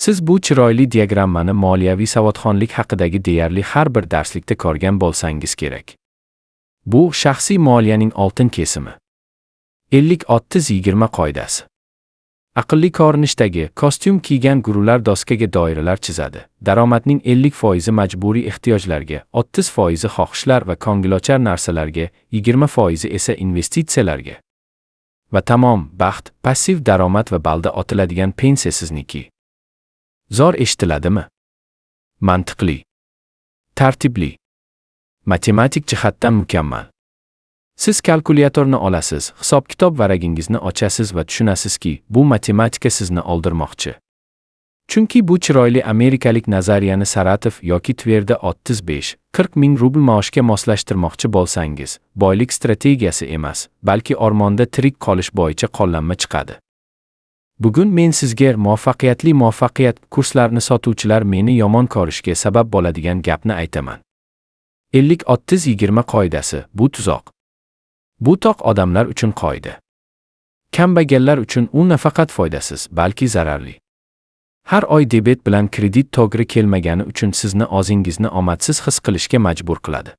Siz bu chiroyli diagrammani moliyaviy savodxonlik haqidagi deyarli har bir darslikda ko'rgan bo'lsangiz kerak. Bu shaxsiy moliyaning oltin kesimi. 50-30-20 qoidasi. Aqlli ko'rinishdagi kostyum kiygan gurular doskaga doiralar chizadi. Daromadning 50% majburiy ehtiyojlarga, 30% xohishlar va ko'ngilochar narsalarga, 20% esa investitsiyalarga. Va tamom, baxt, passiv daromad va balda otiladigan pensiya sizniki. Zo'r eshitiladimi? Mantiqli, tartibli, matematik jihatdan mukammal. Siz kalkulyatorni olasiz, hisob-kitob varagingizni ochasiz va tushunasizki, bu matematika sizni oldirmoqchi. Chunki bu chiroyli amerikalik nazariyani Saratov yoki Tverda 35-40 ming rubl maoshga moslashtirmoqchi bo'lsangiz, boylik strategiyasi emas, balki ormonda tirik qolish bo'yicha qo'llanma chiqadi. Bugun men sizga muvaffaqiyat kurslarini sotuvchilar meni yomon ko'rishga sabab bo'ladigan gapni aytaman. 50-30-20 qoidasi bu tuzoq. Bu toq odamlar uchun qoida. Kambag'allar uchun u nafaqat foydasiz, balki zararli. Har oy debet bilan kredit to'g'ri kelmagani uchun sizni o'zingizni omadsiz his qilishga majbur qiladi.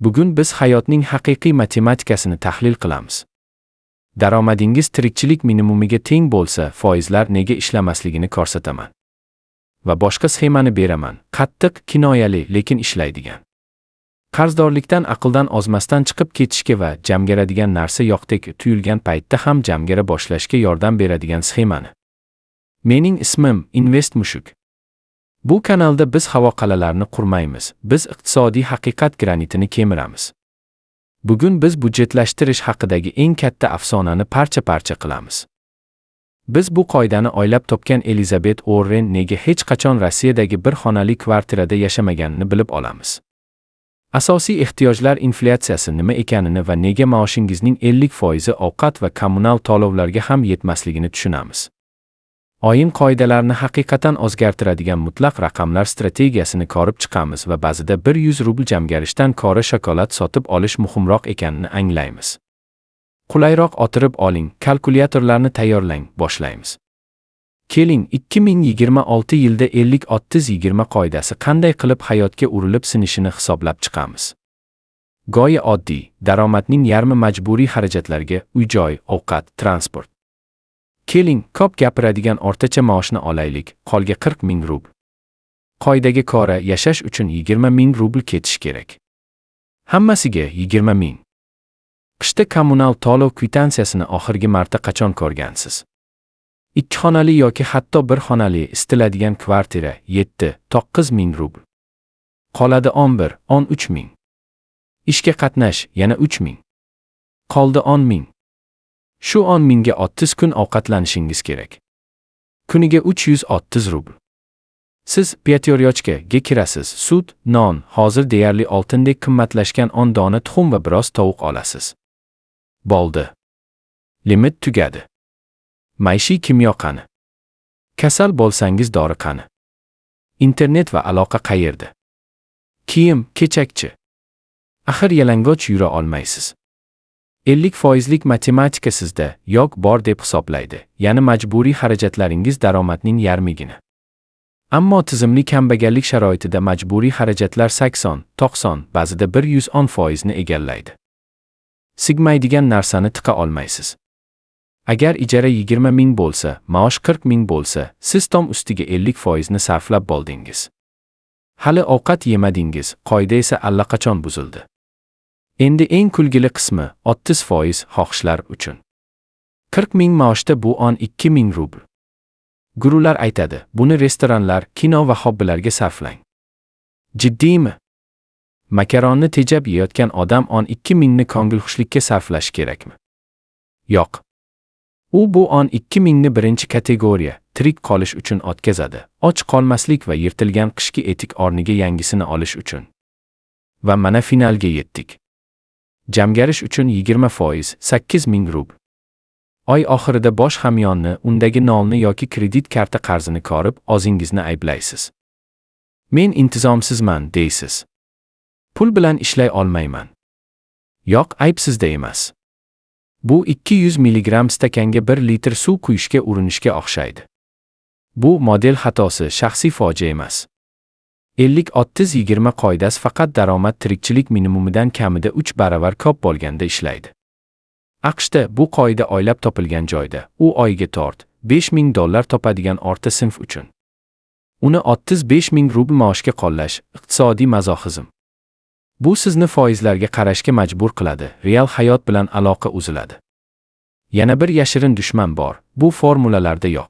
Bugun biz hayotning haqiqiy matematikasini tahlil qilamiz. Daromadingiz tirikchilik minimumiga teng bo'lsa, foizlar nega ishlamasligini ko'rsataman. Va boshqa sxemani beraman, qattiq, kinoyali, lekin ishlaydigan. Qarzdorlikdan aqldan ozmasdan chiqib ketishga va jamgaradigan narsa yoqdek tuyulgan paytda ham jamgara boshlashga yordam beradigan sxemani. Mening ismim Invest Mushuk. Bu kanalda biz havoqalalarni qurmaymiz, biz iqtisodiy haqiqat granitini kemiramiz. Bugun biz budjetlashtirish haqidagi eng katta afsonani parcha-parcha qilamiz. Biz bu qoidani oylab topgan Elizabeth Warren nega hech qachon Rossiyadagi bir xonali kvartirada yashamaganini bilib olamiz. Asosiy ehtiyojlar inflyatsiyasi nima ekanini va nega maoshingizning 50% ovqat va kommunal to'lovlarga ham yetmasligini tushunamiz. O'yin qoidalarini haqiqatan o'zgartiradigan mutlaq raqamlar strategiyasini ko'rib chiqamiz va ba'zida 100 rubl jamgarishdan ko'ra shokolad sotib olish muhimroq ekanini anglaymiz. Qulayroq o'tirib oling, kalkulyatorlarni tayyorlang, boshlaymiz. Keling, 2026 yilda 50-30-20 qoidasi qanday qilib hayotga urilib sinishini hisoblab chiqamiz. Go'yo oddiy, daromadning yarmi majburiy xarajatlarga, uy-joy, ovqat, transport. Keling, ko'p gapiradigan o'rtacha maoshni olaylik, qolga 40 ming rubl. Qoidaga ko'ra yashash uchun 20 ming rubl ketish kerak. Hammasiga 20 ming. Qishda kommunal to'lov kvitansiyasini oxirgi marta qachon ko'rgansiz? 2 xonali yoki hatto 1 xonali istiladigan kvartira 7-9 ming rubl. Qoladi 11-13 ming. Ishga qatnash yana 3 ming. Qoldi 10 ming. Shu 10 mingga 30 kun ovqatlanishingiz kerak. Kuniga 330 rubl. Siz Pyatoryochkaga kirasiz, sut, non, hozir deyarli oltindek qimmatlashgan 10 dona tuxum va biroz tovuq olasiz. Bo'ldi. Limit tugadi. Maishiy kimyo qani? Kasal bo'lsangiz dori qani? Internet va aloqa qayerda? Kiyim, kechakchi. Axir yalang'och yura olmaysiz. 50% matematika sizda yo'q bor deb hisoblaydi, ya'ni majburiy xarajatlaringiz daromadning yarmigina. Ammo tizimli kambag'allik sharoitida majburiy xarajatlar 80-90, ba'zida 110% ni egallaydi. Sigmaydigan narsani tiqa olmaysiz. Agar ijara 20 ming bo'lsa, maosh 40 ming bo'lsa, siz tom ustiga 50% ni sarflab bo'ldingiz. Hali ovqat yemadingiz, qoida esa allaqachon buzildi. Endi eng kulgili qismi 30% xohishlar uchun. 40 ming maoshda bu 12 ming rubl. Gurular aytadi, buni restoranlar, kino va hobbilarga sarflang. Jiddiymi? Makaronni tejab yeyotgan odam 12 mingni ko'ngilxushlikka sarflash kerakmi? Yo'q. U bu 12 mingni birinchi kategoriya, tirik qolish uchun o'tkazadi, och qolmaslik va yirtilgan qishki etik o'rniga yangisini olish uchun. Va mana finalga yetdik. Jamgarish uchun 20%, 8 ming rubl. Oy oxirida bosh hamyonni, undagi nolni yoki kredit karta qarzini ko'rib, o'zingizni ayblaysiz. Men intizomsizman deysiz. Pul bilan ishlay olmayman. Yo'q, ayb sizda emas. Bu 200 mg stakanga 1 litr suv quyishga urinishga o'xshaydi. Bu model xatosi, shaxsiy fojia emas. 50-30-20 qoidasi faqat daromad tirikchilik minimumidan kamida 3 baravar ko'p bo'lganda ishlaydi. AQShda bu qoida oylab topilgan joyda, u oyiga $5000 topadigan o'rta sinf uchun. Uni 35 000 rubl maoshga qo'llash iqtisodiy mazoxizm. Bu sizni foizlarga qarashga majbur qiladi, real hayot bilan aloqa uziladi. Yana bir yashirin dushman bor, bu formulalarda yo'q.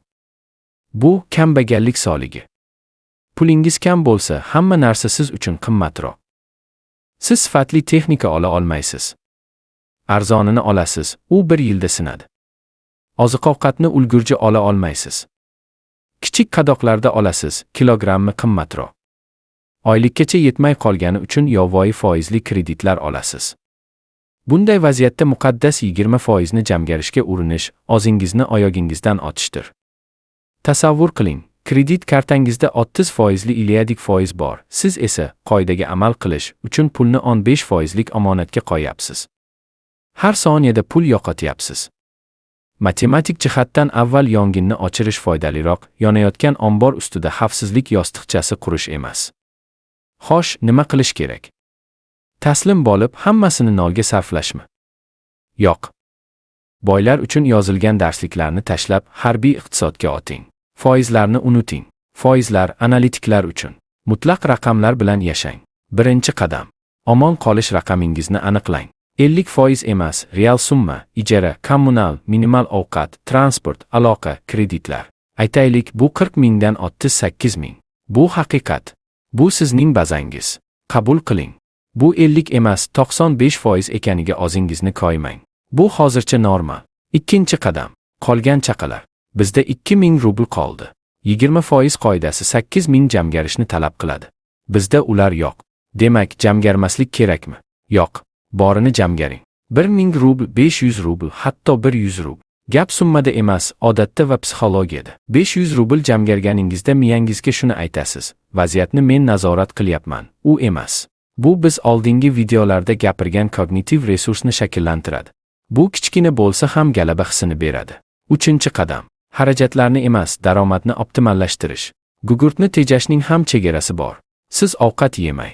Bu kambag'allik soligi. Pulingiz kam bo'lsa, hamma narsa siz uchun qimmatroq. Siz sifatli texnika ola olmaysiz. Arzonini olasiz, u 1 yilda sinadi. Oziq-ovqatni ulgurji ola olmaysiz. Kichik qadoqlarda olasiz, kilogrammi qimmatroq. Oylikkacha yetmay qolgani uchun yovvoyi foizli kreditlar olasiz. Bunday vaziyatda muqaddas 20% jamgarishga urinish o'zingizni oyog'ingizdan otishdir. Tasavvur qiling, kredit kartangizda 30% iliadik foiz bor, siz esa qoidaga amal qilish uchun pulni 15% omonatga qo'yapsiz. Har soniyada pul yo'qotyapsiz. Matematik jihatdan avval yonginni o'chirish foydaliroq, yonayotgan ombor ustida xavfsizlik yostiqchasi qurish emas. Xo'sh, nima qilish kerak? Taslim bo'lib, hammasini nolga sarflashmi? Yo'q. Boylar uchun yozilgan darsliklarni tashlab, harbiy iqtisodga o'ting. Foizlarni unuting. Foizlar analitiklar uchun. Mutlaq raqamlar bilan yashang. Birinchi qadam. Omon qolish raqamingizni aniqlang. 50% emas, real summa, ijara, kommunal, minimal ovqat, transport, aloqa, kreditlar. Aytaylik, bu 40 mingdan 38 ming. Bu haqiqat. Bu sizning bazangiz. Qabul qiling. Bu 50 emas, 95% ekaniga o'zingizni qo'ymang. Bu hozircha normal. Ikkinchi qadam. Qolgan chaqalar. Bizda 2000 rubl qoldi. 20% qoidasi 8000 jamgarishni talab qiladi. Bizda ular yo'q. Demak, jamgarmaslik kerakmi? Yo'q. Borini jamgaring. 1000 rubl, 500 rubl, hatto 100 rubl. Gap summada emas, odatda va psixologiyada. 500 rubl jamgarganingizda miyangizga shuni aytasiz: vaziyatni men nazorat qilyapman, u emas. Bu biz oldingi videolarda gapirgan kognitiv resursni shakllantiradi. Bu kichkina bo'lsa ham g'alaba hissini beradi. Uchinchi qadam. Xarajatlarni emas, daromadni optimallashtirish. Gugurtni tejashning ham chegarasi bor. Siz ovqat yemay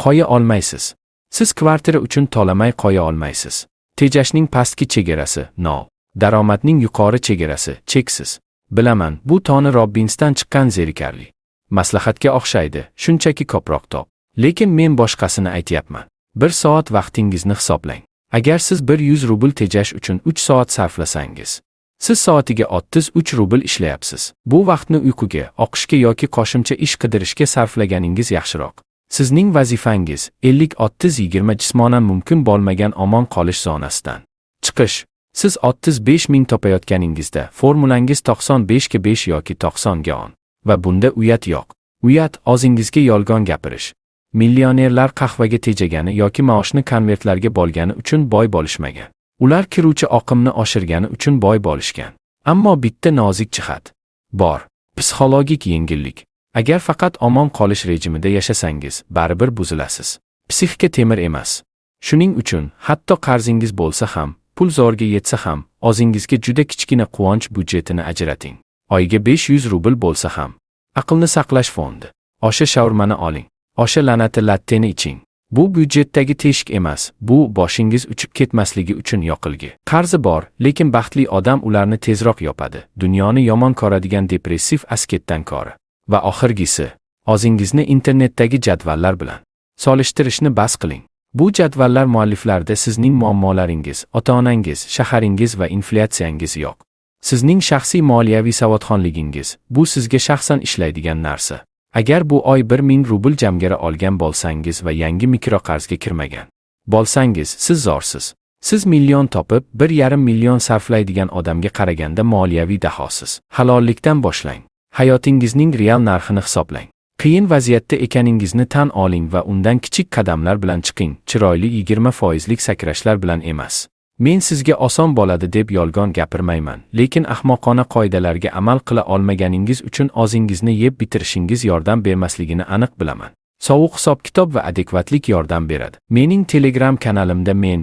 qo'ya olmaysiz. Siz kvartira uchun to'lamay qo'ya olmaysiz. Tejashning pastki chegarasi nol. Daromadning yuqori chegarasi cheksiz. Bilaman, bu Toni Robbinsdan chiqqan zerikarli maslahatga o'xshaydi, shunchaki ko'proq top. Lekin men boshqasini aytyapman. 1 soat vaqtingizni hisoblang. Agar siz 100 rubl tejash uchun 3 soat sarflasangiz, siz soatiga 33 rubl ishlayapsiz. Bu vaqtni uyquga, o'qishga yoki qo'shimcha ish qidirishga sarflaganingiz yaxshiroq. Sizning vazifangiz 50-30-20 jismonan mumkin bo'lmagan omon qolish zonasidan chiqish. Siz 35 ming topayotganingizda formulangiz 95 ga 5 yoki 90 ga 10. Va bunda uyat yo'q. Uyat o'zingizga yolg'on gapirish. Millionerlar qahvaga tejagani yoki maoshni konvertlarga bo'lgani uchun boy bo'lishmagan. Ular kiruvchi oqimni oshirgani uchun boy bo'lishgan. Ammo bitta nozik jihat bor. Psixologik yengillik. Agar faqat omon qolish rejimida yashasangiz, baribir buzilasiz. Psixika temir emas. Shuning uchun, hatto qarzingiz bo'lsa ham, pul zo'rga yetsa ham, o'zingizga juda kichkina quvonch budjetini ajrating. Oyiga 500 rubl bo'lsa ham. Aqlni saqlash fondi. O'sha shaurmani oling. O'sha la'nati latteni iching. Bu budjetdagi teshik emas, bu boshingiz uchib ketmasligi uchun yoqilgi. Qarzi bor, lekin baxtli odam ularni tezroq yopadi. Dunyoni yomon ko'radigan depressiv asketdan ko'ra. Va oxirgisi, o'zingizni internetdagi jadvallar bilan solishtirishni bas qiling. Bu jadvallar mualliflarida sizning muammolaringiz, ota-onangiz, shaharingiz va inflyatsiyangiz yo'q. Sizning shaxsiy moliyaviy savodxonligingiz, bu sizga shaxsan ishlaydigan narsa. Agar bu oy 1000 rubl jamgara olgan bo'lsangiz va yangi mikroqarzga kirmagan bo'lsangiz, siz zo'rsiz. Siz million topib, 1,5 million sarflaydigan odamga qaraganda moliyaviy dahosiz. Halollikdan boshlang. Hayotingizning real narxini hisoblang. Qiyin vaziyatda ekaningizni tan oling va undan kichik qadamlar bilan chiqing. Chiroyli 20% sakrashlar bilan emas. Men sizga oson bo'ladi deb yolg'on gapirmayman, lekin ahmoqona qoidalarga amal qila olmaganingiz uchun o'zingizni yeb bitirishingiz yordam bermasligini aniq bilaman. Sovuq hisob-kitob va adekvatlik yordam beradi. Mening Telegram kanalimda men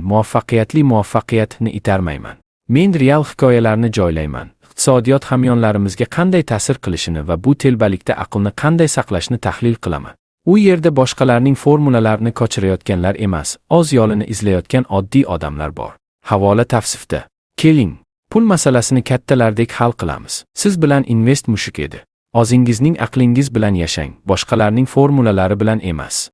muvaffaqiyatni itarmayman. Men real hikoyalarni joylayman. iqtisodiyot hamyonlarimizga qanday ta'sir qilishini va bu telbalikda aqlni qanday saqlashni tahlil qilaman. U yerda boshqalarning formulalarini ko'chirayotganlar emas, o'z yo'lini izlayotgan oddiy odamlar bor. Havola tavsifda. Keling, pul masalasini kattalardek hal qilamiz. Siz bilan invest mushuk edi. O'zingizning aqlingiz bilan yashang, boshqalarning formulalari bilan emas.